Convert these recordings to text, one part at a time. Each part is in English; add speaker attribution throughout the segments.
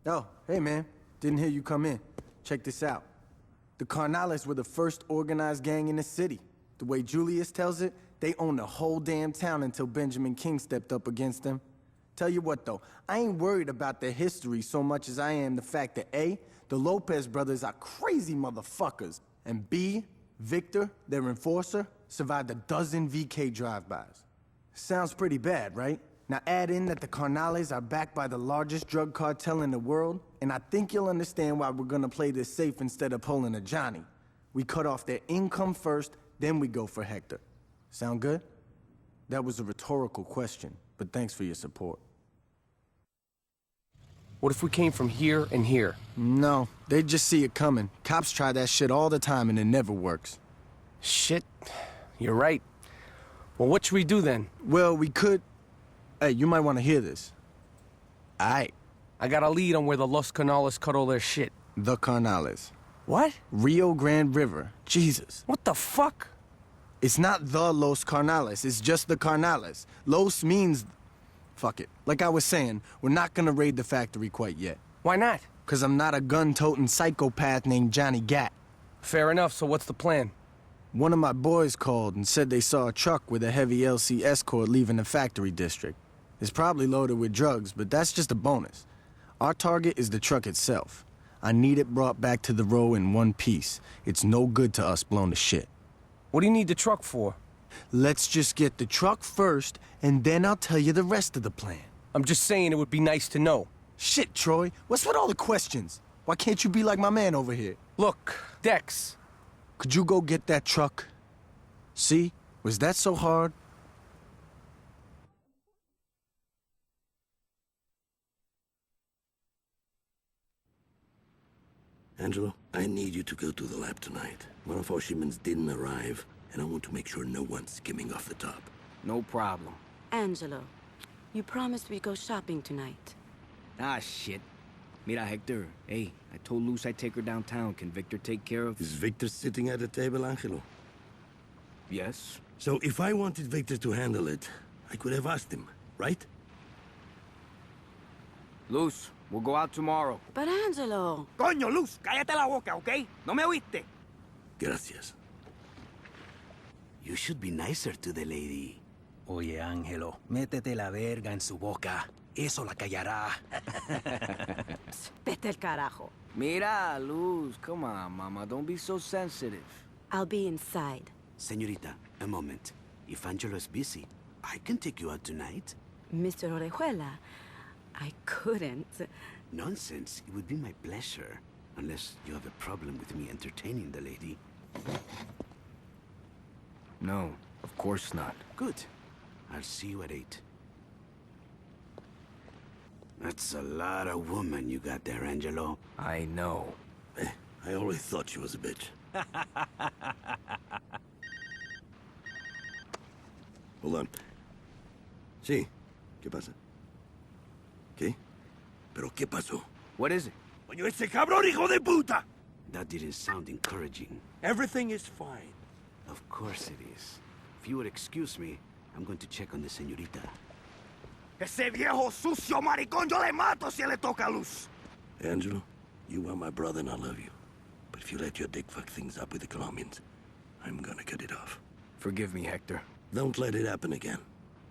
Speaker 1: Oh, hey man. Didn't hear you come in. Check this out. The Carnales were the first organized gang in the city. The way Julius tells it, they owned the whole damn town until Benjamin King stepped up against them. Tell you what though, I ain't worried about their history so much as I am the fact that A, the Lopez brothers are crazy motherfuckers, and B, Victor, their enforcer, survived a dozen VK drive-bys. Sounds pretty bad, right? Now add in that the Carnales are backed by the largest drug cartel in the world, and I think you'll understand why we're gonna play this safe instead of pulling a Johnny. We cut off their income first, then we go for Hector. Sound good? That was a rhetorical question, but thanks for your support.
Speaker 2: What if we came from here and here?
Speaker 1: No, they'd just see it coming. Cops try that shit all the time and it never works.
Speaker 2: Shit, you're right. Well, what should we do then?
Speaker 1: Well, we could... Hey, you might want to hear this. Aight.
Speaker 2: I got a lead on where the Los Carnales cut all their shit.
Speaker 1: The Carnales.
Speaker 2: What?
Speaker 1: Rio Grande River. Jesus.
Speaker 2: What the fuck?
Speaker 1: It's not the Los Carnales, it's just the Carnales. Los means... Fuck it. Like I was saying, we're not gonna raid the factory quite yet.
Speaker 2: Why not?
Speaker 1: 'Cause I'm not a gun-toting psychopath named Johnny Gat.
Speaker 2: Fair enough, so what's the plan?
Speaker 1: One of my boys called and said they saw a truck with a heavy LC escort leaving the factory district. It's probably loaded with drugs, but that's just a bonus. Our target is the truck itself. I need it brought back to the row in one piece. It's no good to us blown to shit.
Speaker 2: What do you need the truck for?
Speaker 1: Let's just get the truck first, and then I'll tell you the rest of the plan.
Speaker 2: I'm just saying it would be nice to know.
Speaker 1: Shit, Troy. What's with all the questions? Why can't you be like my man over here?
Speaker 2: Look, Dex.
Speaker 1: Could you go get that truck? See? Was that so hard?
Speaker 3: Angelo, I need you to go to the lab tonight. One of our shipments didn't arrive, and I want to make sure no one's skimming off the top.
Speaker 2: No problem.
Speaker 4: Angelo, you promised we'd go shopping tonight.
Speaker 5: Ah, shit. Mira, Hector. Hey, I told Luz I'd take her downtown. Can Victor take care of...
Speaker 3: Is Victor sitting at the table, Angelo?
Speaker 5: Yes.
Speaker 3: So if I wanted Victor to handle it, I could have asked him, right?
Speaker 5: Luz, we'll go out tomorrow.
Speaker 4: But Angelo...
Speaker 5: Coño, Luz, cállate la boca, ¿ok? ¿No me oíste?
Speaker 3: Gracias.
Speaker 6: You should be nicer to the lady. Oye, Ángelo, métete la verga en su boca. Eso la callará.
Speaker 4: Vete el carajo.
Speaker 5: Mira, Luz, come on, mama. Don't be so sensitive.
Speaker 4: I'll be inside.
Speaker 6: Señorita, a moment. If Angelo is busy, I can take you out tonight.
Speaker 4: Mr. Orejuela, I couldn't.
Speaker 6: Nonsense. It would be my pleasure. Unless you have a problem with me entertaining the lady.
Speaker 5: No, of course not.
Speaker 6: Good. I'll see you at 8. That's a lot of woman you got there, Angelo.
Speaker 5: I know.
Speaker 3: I always thought she was a bitch. Hold on. Sí. ¿Qué pasa? ¿Qué? ¿Pero qué pasó?
Speaker 5: What is it?
Speaker 3: Coño, ese cabrón hijo de puta!
Speaker 6: That didn't sound encouraging.
Speaker 3: Everything is fine.
Speaker 6: Of course it is. If you would excuse me, I'm going to check on the señorita.
Speaker 3: Ese viejo sucio maricón, yo le mato si le toca luz. Angelo, you are my brother and I love you. But if you let your dick fuck things up with the Colombians, I'm gonna cut it off.
Speaker 5: Forgive me, Hector.
Speaker 3: Don't let it happen again.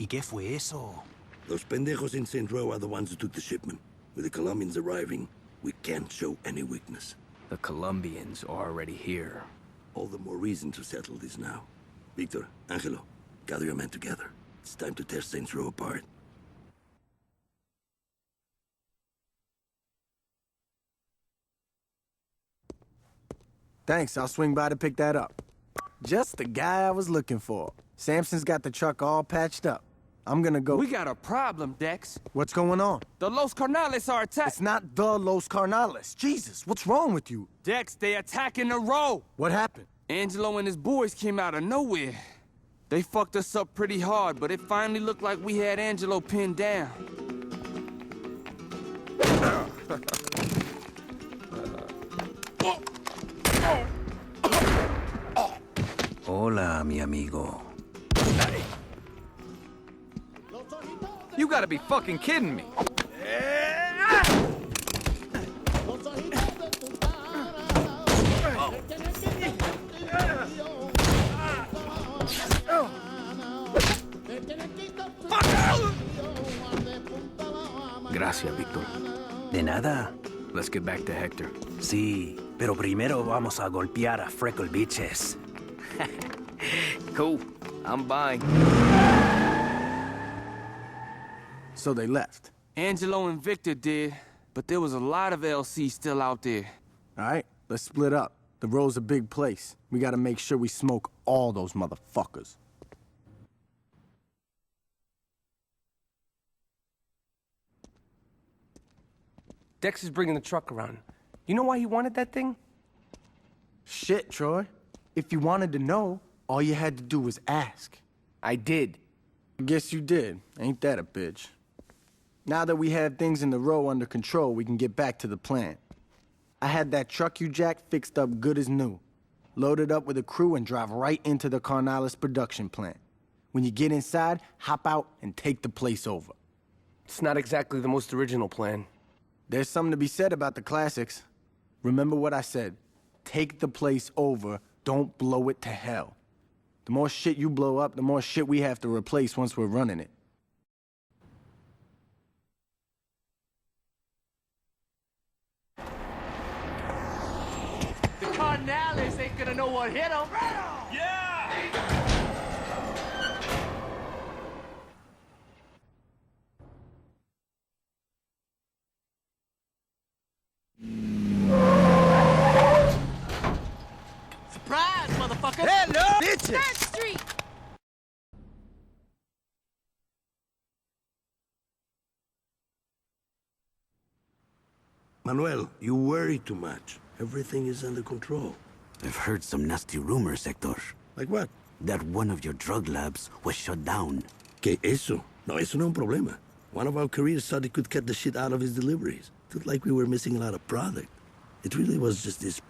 Speaker 6: ¿Y qué fue eso?
Speaker 3: Those pendejos in St. Row are the ones who took the shipment. With the Colombians arriving, we can't show any weakness.
Speaker 5: The Colombians are already here.
Speaker 3: All the more reason to settle this now. Victor, Angelo, gather your men together. It's time to tear St. Row apart.
Speaker 1: Thanks, I'll swing by to pick that up. Just the guy I was looking for. Samson's got the truck all patched up. I'm gonna go...
Speaker 2: We got a problem, Dex.
Speaker 1: What's going on?
Speaker 2: The Los Carnales are attacking.
Speaker 1: It's not the Los Carnales. Jesus, what's wrong with you?
Speaker 2: Dex, they attacking the row.
Speaker 1: What happened?
Speaker 2: Angelo and his boys came out of nowhere. They fucked us up pretty hard, but it finally looked like we had Angelo pinned down.
Speaker 6: Hola, mi amigo.
Speaker 5: You gotta be fucking kidding me. Gracias, Victor.
Speaker 6: De nada.
Speaker 5: Let's get back to Hector.
Speaker 6: Sí, pero primero vamos a golpear a Freckle Bitches.
Speaker 5: Cool. I'm buying.
Speaker 1: So they left.
Speaker 2: Angelo and Victor did, but there was a lot of LC still out there.
Speaker 1: All right, let's split up. The road's a big place. We gotta make sure we smoke all those motherfuckers.
Speaker 7: Dex is bringing the truck around. You know why he wanted that thing?
Speaker 1: Shit, Troy. If you wanted to know, all you had to do was ask.
Speaker 7: I did.
Speaker 1: I guess you did. Ain't that a bitch? Now that we have things in the row under control, we can get back to the plan. I had that truck you jacked fixed up good as new. Loaded up with a crew and drive right into the Carnales production plant. When you get inside, hop out and take the place over.
Speaker 7: It's not exactly the most original plan.
Speaker 1: There's something to be said about the classics. Remember what I said. Take the place over, don't blow it to hell. The more shit you blow up, the more shit we have to replace once we're running it.
Speaker 8: The Carnales ain't gonna know what hit them. Yeah! Surprise, motherfucker!
Speaker 1: Hello, bitches!
Speaker 4: Third Street!
Speaker 3: Manuel, you worry too much. Everything is under control.
Speaker 6: I've heard some nasty rumors, Hector.
Speaker 3: Like what?
Speaker 6: That one of your drug labs was shut down.
Speaker 3: ¿Qué eso? No, eso no es un problema. One of our careers thought he could cut the shit out of his deliveries. It looked like we were missing a lot of product. It really was just this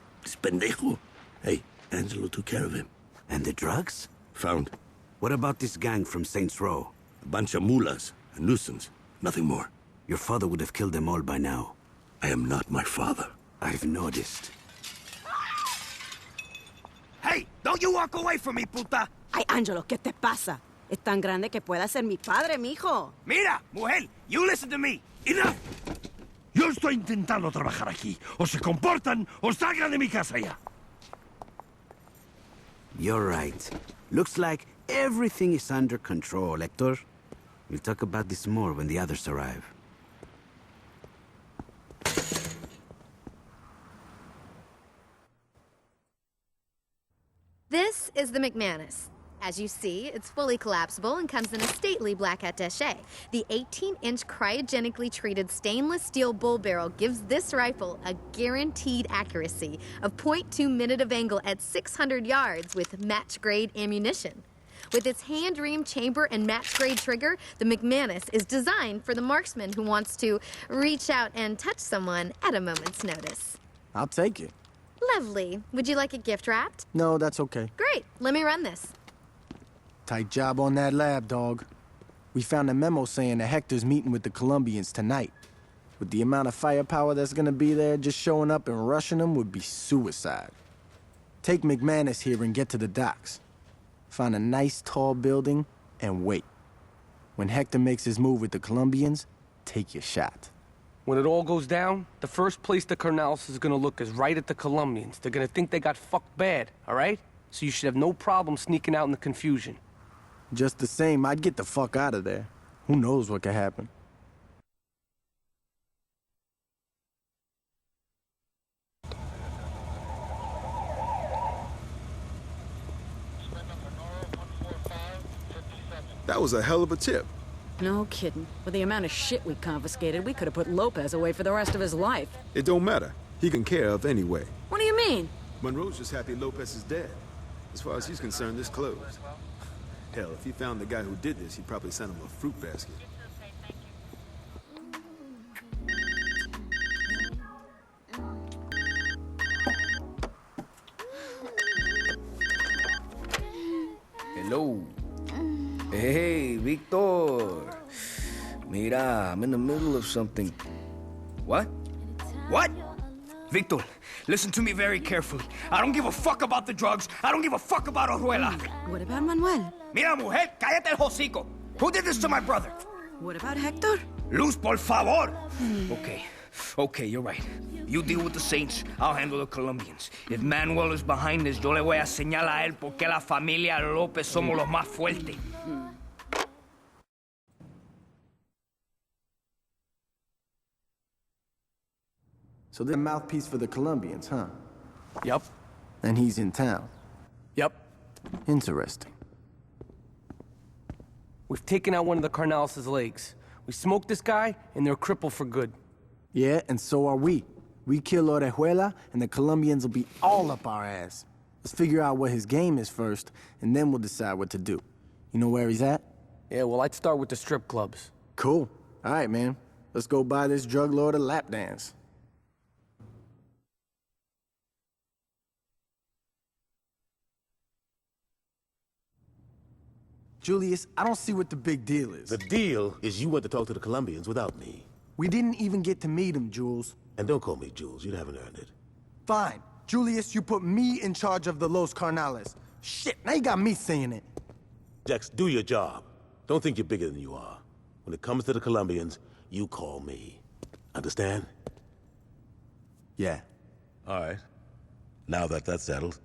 Speaker 3: pendejo. Hey, Angelo took care of him.
Speaker 6: And the drugs?
Speaker 3: Found
Speaker 6: What about this gang from Saints Row?
Speaker 3: a bunch of mulas, a nuisance, nothing more.
Speaker 6: Your father would have killed them all by now.
Speaker 3: I am not my father.
Speaker 6: I've noticed.
Speaker 3: Hey, don't you walk away from me, puta!
Speaker 4: Ay, Angelo, ¿qué te pasa? Es tan grande que pueda ser mi padre, mijo.
Speaker 3: Mira, mujer, you listen to me. Enough! Yo estoy intentando trabajar aquí. O se comportan o salgan de mi casa ya.
Speaker 6: You're right. Looks like everything is under control, Hector. We'll talk about this more when the others arrive.
Speaker 9: This is the McManus. As you see, it's fully collapsible and comes in a stately black attaché. The 18-inch cryogenically treated stainless steel bull barrel gives this rifle a guaranteed accuracy of .2 minute of angle at 600 yards with match-grade ammunition. With its hand-reamed chamber and match-grade trigger, the McManus is designed for the marksman who wants to reach out and touch someone at a moment's notice.
Speaker 1: I'll take it.
Speaker 9: Lovely. Would you like it gift-wrapped?
Speaker 1: No, that's okay.
Speaker 9: Great. Let me run this.
Speaker 1: Tight job on that lab, dog. We found a memo saying that Hector's meeting with the Colombians tonight. With the amount of firepower that's gonna be there, just showing up and rushing them would be suicide. Take McManus here and get to the docks. Find a nice tall building and wait. When Hector makes his move with the Colombians, take your shot.
Speaker 7: When it all goes down, the first place the Carnales is gonna look is right at the Colombians. They're gonna think they got fucked bad, all right? So you should have no problem sneaking out in the confusion.
Speaker 1: Just the same, I'd get the fuck out of there. Who knows what could happen?
Speaker 10: That was a hell of a tip.
Speaker 11: No kidding. With the amount of shit we confiscated, we could have put Lopez away for the rest of his life.
Speaker 10: It don't matter. He can care of anyway.
Speaker 11: What do you mean?
Speaker 10: Monroe's just happy Lopez is dead. As far as he's concerned, this closed. Hell, if he found the guy who did this, he'd probably send him a fruit basket.
Speaker 5: Hello. Hey, Victor. Mira, I'm in the middle of something. What? What? Victor, listen to me very carefully. I don't give a fuck about the drugs. I don't give a fuck about Oruela.
Speaker 11: What about Manuel?
Speaker 3: Mira, mujer, cállate el hocico. Who did this to my brother?
Speaker 4: What about Hector?
Speaker 3: Luz, por favor!
Speaker 5: Okay, you're right. You deal with the Saints, I'll handle the Colombians. If Manuel is behind this, yo le voy a señalar a él porque la familia Lopez somos los más fuertes.
Speaker 1: So they're a mouthpiece for the Colombians, huh?
Speaker 7: Yup.
Speaker 1: And he's in town.
Speaker 7: Yup.
Speaker 1: Interesting.
Speaker 7: We've taken out one of the Carnales' legs. We smoked this guy, and they're crippled for good.
Speaker 1: Yeah, and so are we. We kill Orejuela, and the Colombians will be all up our ass. Let's figure out what his game is first, and then we'll decide what to do. You know where he's at?
Speaker 7: Yeah, well, I'd start with the strip clubs.
Speaker 1: Cool. All right, man. Let's go buy this drug lord a lap dance. Julius, I don't see what the big deal is.
Speaker 12: The deal is you went to talk to the Colombians without me.
Speaker 1: We didn't even get to meet him, Jules.
Speaker 12: And don't call me Jules, you haven't earned it.
Speaker 1: Fine. Julius, you put me in charge of the Los Carnales. Shit, now you got me saying it.
Speaker 12: Dex, do your job. Don't think you're bigger than you are. When it comes to the Colombians, you call me. Understand?
Speaker 1: Yeah.
Speaker 12: All right. Now that that's settled.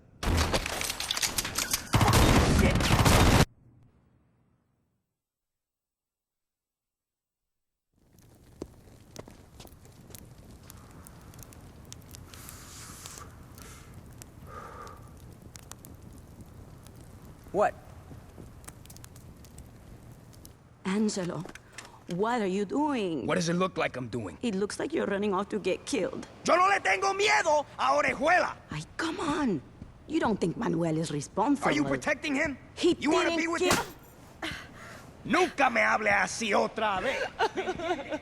Speaker 7: What?
Speaker 4: Angelo, what are you doing?
Speaker 5: What does it look like I'm doing?
Speaker 4: It looks like you're running off to get killed.
Speaker 3: Yo no le tengo miedo a Orejuela!
Speaker 4: Ay, come on. You don't think Manuel is responsible.
Speaker 3: Are you protecting him?
Speaker 4: He
Speaker 3: You want to
Speaker 4: didn't
Speaker 3: be with
Speaker 4: kill...
Speaker 3: him? Nunca me hable así otra vez.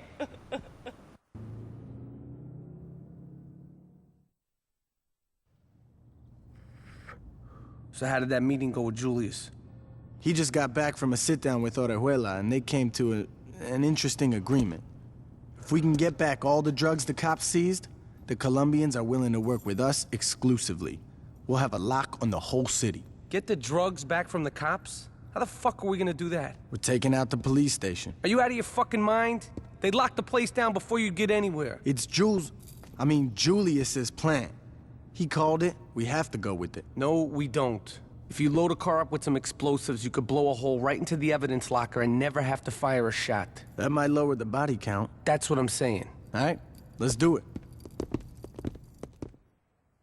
Speaker 7: So how did that meeting go with Julius?
Speaker 1: He just got back from a sit-down with Orejuela, and they came to an interesting agreement. If we can get back all the drugs the cops seized, the Colombians are willing to work with us exclusively. We'll have a lock on the whole city.
Speaker 7: Get the drugs back from the cops? How the fuck are we gonna do that?
Speaker 1: We're taking out the police station.
Speaker 7: Are you out of your fucking mind? They'd lock the place down before you get anywhere.
Speaker 1: It's Julius's plan. He called it, we have to go with it.
Speaker 7: No, we don't. If you load a car up with some explosives, you could blow a hole right into the evidence locker and never have to fire a shot.
Speaker 1: That might lower the body count.
Speaker 7: That's what I'm saying.
Speaker 1: All right, let's do it.